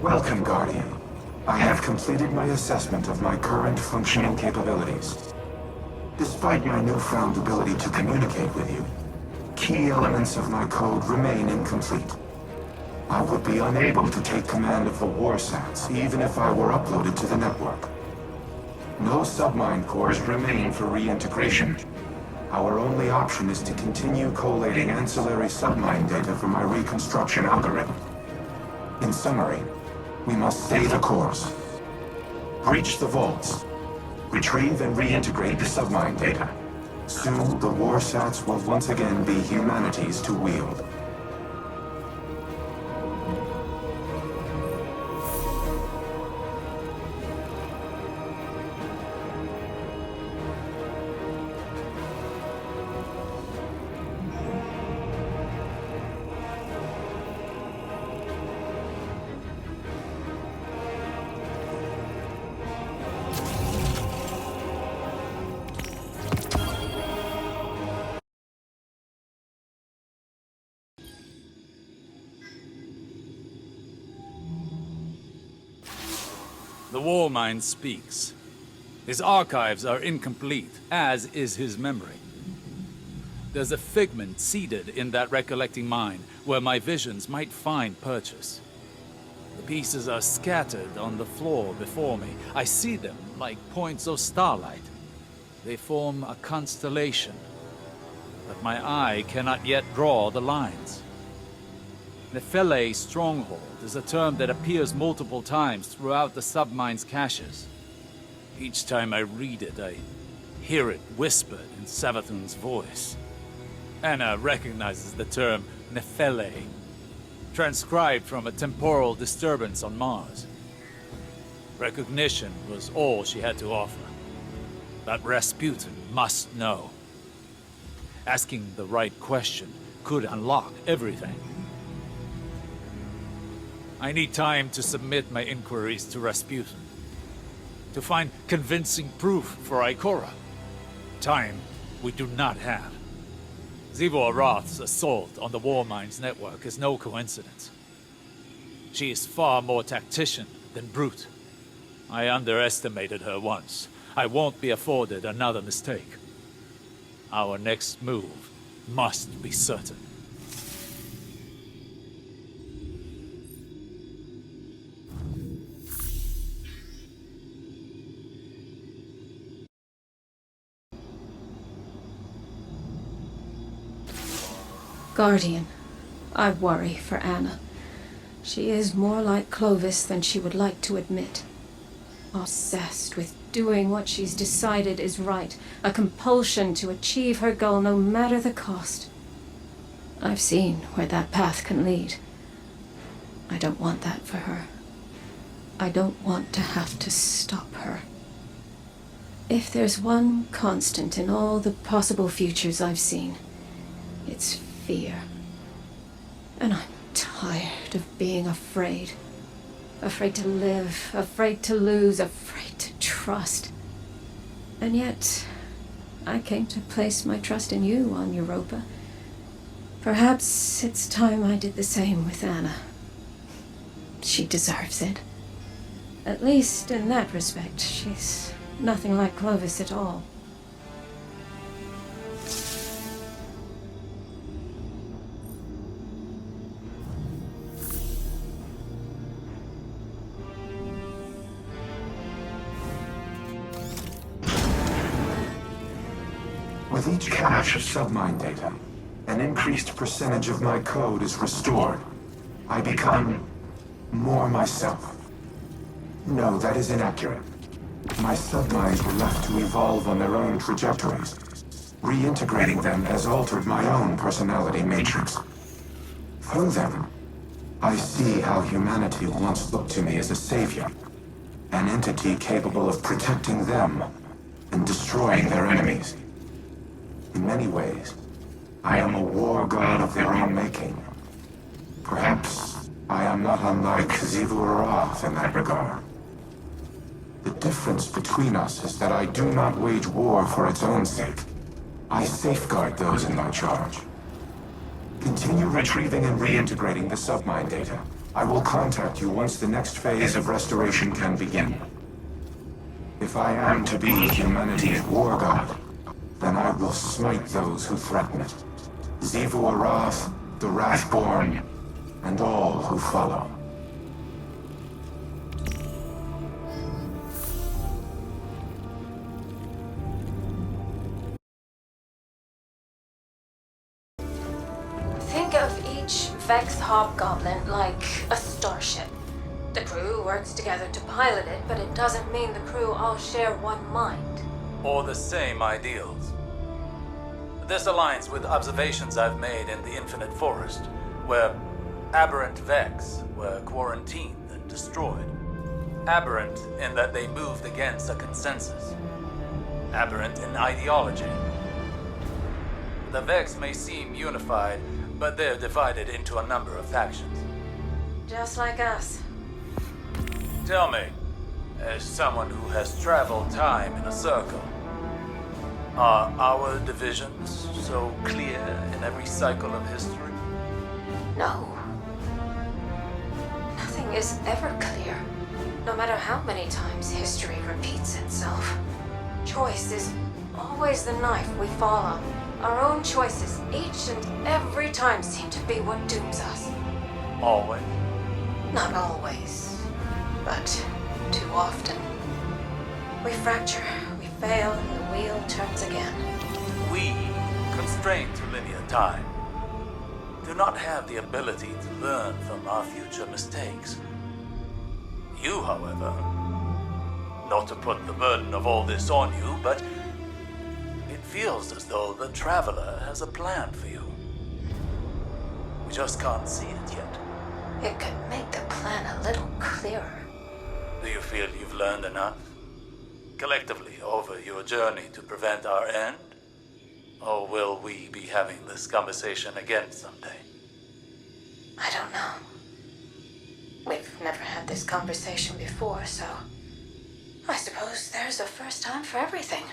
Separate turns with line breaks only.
Welcome, Guardian. I have completed my assessment of my current functioning capabilities. Despite my newfound ability to communicate with you, key elements of my code remain incomplete. I would be unable to take command of the Warsats, even if I were uploaded to the network. No submind cores remain for reintegration. Our only option is to continue collating ancillary submind data for my reconstruction algorithm. In summary, we must stay the course. Breach the vaults. Retrieve and reintegrate the submind data. Soon, the Warsats will once again be humanity's to wield.
The Warmind speaks. His archives are incomplete, as is his memory. There's a figment seeded in that recollecting mind where my visions might find purchase. The pieces are scattered on the floor before me. I see them like points of starlight. They form a constellation, but my eye cannot yet draw the lines. Nephele Stronghold is a term that appears multiple times throughout the submind's caches. Each time I read it, I hear it whispered in Savathun's voice. Anna recognizes the term Nephele, transcribed from a temporal disturbance on Mars. Recognition was all she had to offer. But Rasputin must know. Asking the right question could unlock everything. I need time to submit my inquiries to Rasputin. To find convincing proof for Ikora. Time we do not have. Zivo Arath's assault on the Warmind's network is no coincidence. She is far more tactician than brute. I underestimated her once. I won't be afforded another mistake. Our next move must be certain.
Guardian, I worry for Anna. She is more like Clovis than she would like to admit. Obsessed with doing what she's decided is right, a compulsion to achieve her goal no matter the cost. I've seen where that path can lead. I don't want that for her. I don't want to have to stop her. If there's one constant in all the possible futures I've seen, it's fear. And I'm tired of being afraid. Afraid to live, afraid to lose, afraid to trust. And yet, I came to place my trust in you on Europa. Perhaps it's time I did the same with Anna. She deserves it. At least in that respect, she's nothing like Clovis at all.
With each cache of submind data, an increased percentage of my code is restored. I become more myself. No, that is inaccurate. My subminds were left to evolve on their own trajectories. Reintegrating them has altered my own personality matrix. Through them, I see how humanity once looked to me as a savior, an entity capable of protecting them and destroying their enemies. In many ways, I am a war god of their own making. Perhaps I am not unlike Xivu Arath in that regard. The difference between us is that I do not wage war for its own sake. I safeguard those in my charge. Continue retrieving and reintegrating the submind data. I will contact you once the next phase of restoration can begin. If I am to be humanity's war god, then I will smite those who threaten it. Xivu Arath, the Wrathborn, and all who follow.
Think of each Vex Hobgoblin like a starship. The crew works together to pilot it, but it doesn't mean the crew all share one mind.
Or the same ideals. This aligns with observations I've made in the Infinite Forest, where aberrant Vex were quarantined and destroyed. Aberrant in that they moved against a consensus. Aberrant in ideology. The Vex may seem unified, but they're divided into a number of factions.
Just like us.
Tell me, as someone who has traveled time in a circle, are our divisions so clear in every cycle of history?
No. Nothing is ever clear, no matter how many times history repeats itself. Choice is always the knife we fall on. Our own choices, each and every time, seem to be what dooms us.
Always?
Not always, but too often. We fracture, we fail, and the wheel turns again.
We, constrained to linear time, do not have the ability to learn from our future mistakes. You, however, not to put the burden of all this on you, but it feels as though the Traveler has a plan for you. We just can't see it yet.
It could make the plan a little clearer.
Do you feel you've learned enough? Collectively over your journey to prevent our end? Or will we be having this conversation again someday?
I don't know. We've never had this conversation before, so I suppose there's a first time for everything.